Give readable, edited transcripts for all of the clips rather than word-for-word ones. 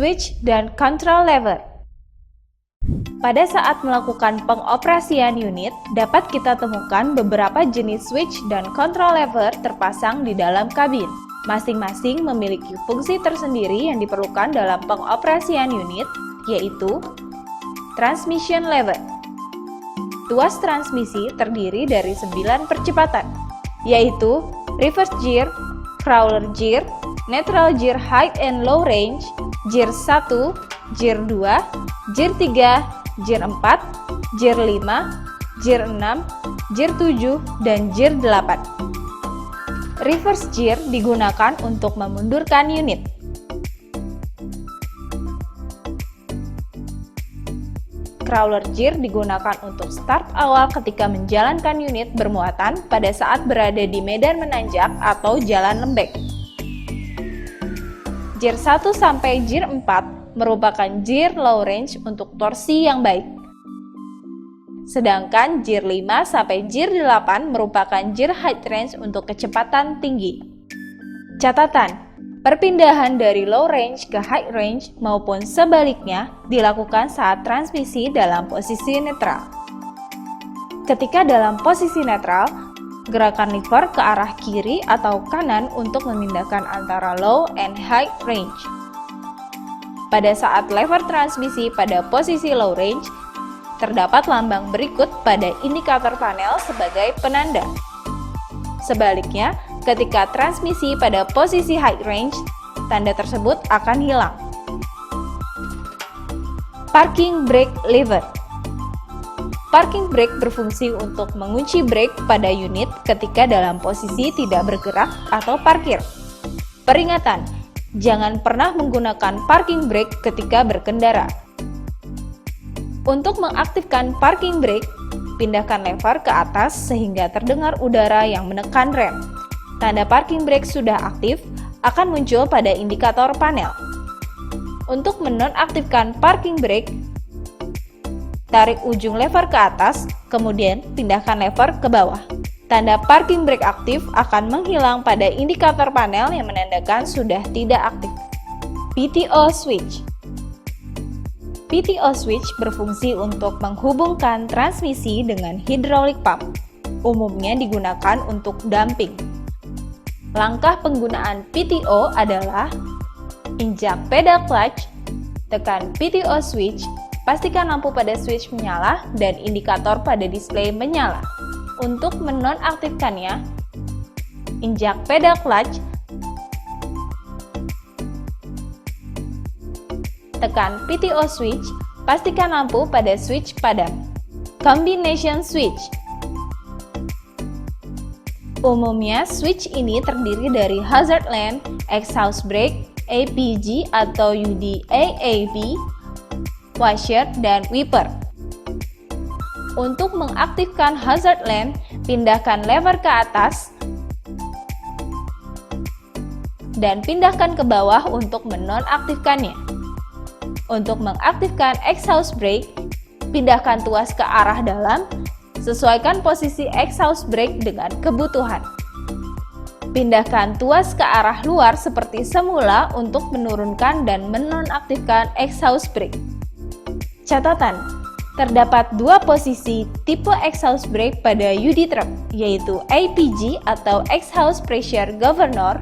switch, dan control lever. Pada saat melakukan pengoperasian unit, dapat kita temukan beberapa jenis switch dan control lever terpasang di dalam kabin. Masing-masing memiliki fungsi tersendiri yang diperlukan dalam pengoperasian unit, yaitu transmission lever. Tuas transmisi terdiri dari 9 percepatan, yaitu reverse gear, crawler gear, neutral gear high and low range, gear 1, gear 2, gear 3, gear 4, gear 5, gear 6, gear 7, dan gear 8. Reverse gear digunakan untuk memundurkan unit. Crawler gear digunakan untuk start awal ketika menjalankan unit bermuatan pada saat berada di medan menanjak atau jalan lembek. Gear 1 sampai gear 4 merupakan gear low range untuk torsi yang baik. Sedangkan gear 5 sampai gear 8 merupakan gear high range untuk kecepatan tinggi. Catatan: perpindahan dari low range ke high range maupun sebaliknya dilakukan saat transmisi dalam posisi netral. Ketika dalam posisi netral, gerakan lever ke arah kiri atau kanan untuk memindahkan antara low and high range. Pada saat lever transmisi pada posisi low range, terdapat lambang berikut pada indikator panel sebagai penanda. Sebaliknya, ketika transmisi pada posisi high range, tanda tersebut akan hilang. Parking brake lever. Parking brake berfungsi untuk mengunci brake pada unit ketika dalam posisi tidak bergerak atau parkir. Peringatan, jangan pernah menggunakan parking brake ketika berkendara. Untuk mengaktifkan parking brake, pindahkan lever ke atas sehingga terdengar udara yang menekan rem. Tanda parking brake sudah aktif akan muncul pada indikator panel. Untuk menonaktifkan parking brake, tarik ujung lever ke atas, kemudian pindahkan lever ke bawah. Tanda parking brake aktif akan menghilang pada indikator panel yang menandakan sudah tidak aktif. PTO switch. PTO switch berfungsi untuk menghubungkan transmisi dengan hydraulic pump. Umumnya digunakan untuk damping. Langkah penggunaan PTO adalah injak pedal clutch, tekan PTO switch, pastikan lampu pada switch menyala dan indikator pada display menyala. Untuk menonaktifkannya, injak pedal clutch, tekan PTO switch, pastikan lampu pada switch padam. Combination switch. Umumnya, switch ini terdiri dari hazard lamp, exhaust brake, APG atau UDAAB, washer, dan wiper. Untuk mengaktifkan hazard lamp, pindahkan lever ke atas dan pindahkan ke bawah untuk menonaktifkannya. Untuk mengaktifkan exhaust brake, pindahkan tuas ke arah dalam, sesuaikan posisi exhaust brake dengan kebutuhan. Pindahkan tuas ke arah luar seperti semula untuk menurunkan dan menonaktifkan exhaust brake. Catatan, terdapat dua posisi tipe exhaust brake pada UD truck, yaitu APG atau Exhaust Pressure Governor,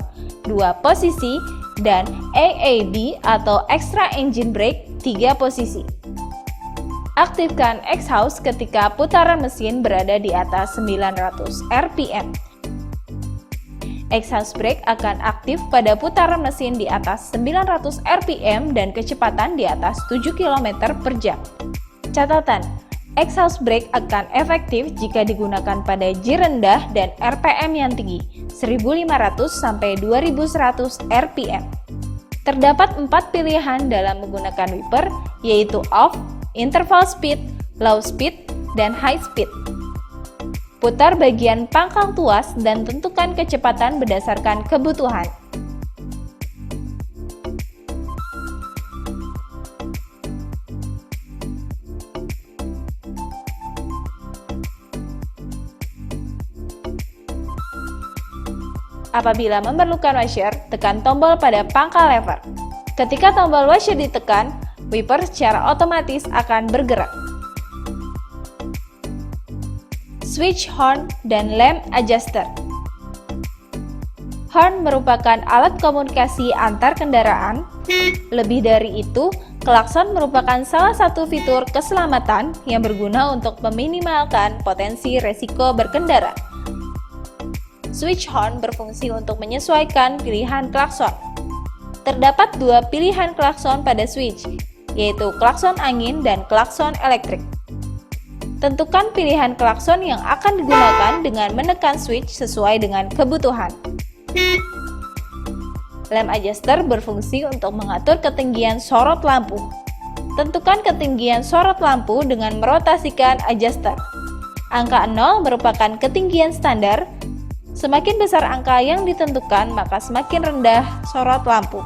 2 posisi, dan AAB atau Extra Engine Brake, 3 posisi. Aktifkan exhaust ketika putaran mesin berada di atas 900 rpm. Exhaust brake akan aktif pada putaran mesin di atas 900 rpm dan kecepatan di atas 7 km per jam. Catatan, exhaust brake akan efektif jika digunakan pada gear rendah dan rpm yang tinggi, 1500 sampai 2100 rpm. Terdapat 4 pilihan dalam menggunakan wiper, yaitu off, interval speed, low speed, dan high speed. Putar bagian pangkal tuas dan tentukan kecepatan berdasarkan kebutuhan. Apabila memerlukan washer, tekan tombol pada pangkal lever. Ketika tombol washer ditekan, wiper secara otomatis akan bergerak. Switch horn dan lamp adjuster. Horn merupakan alat komunikasi antar kendaraan. Lebih dari itu, klakson merupakan salah satu fitur keselamatan yang berguna untuk meminimalkan potensi resiko berkendara. Switch horn berfungsi untuk menyesuaikan pilihan klakson. Terdapat dua pilihan klakson pada switch, yaitu klakson angin dan klakson elektrik. Tentukan pilihan klakson yang akan digunakan dengan menekan switch sesuai dengan kebutuhan. Lamp adjuster berfungsi untuk mengatur ketinggian sorot lampu. Tentukan ketinggian sorot lampu dengan merotasikan adjuster. Angka 0 merupakan ketinggian standar. Semakin besar angka yang ditentukan, maka semakin rendah sorot lampu.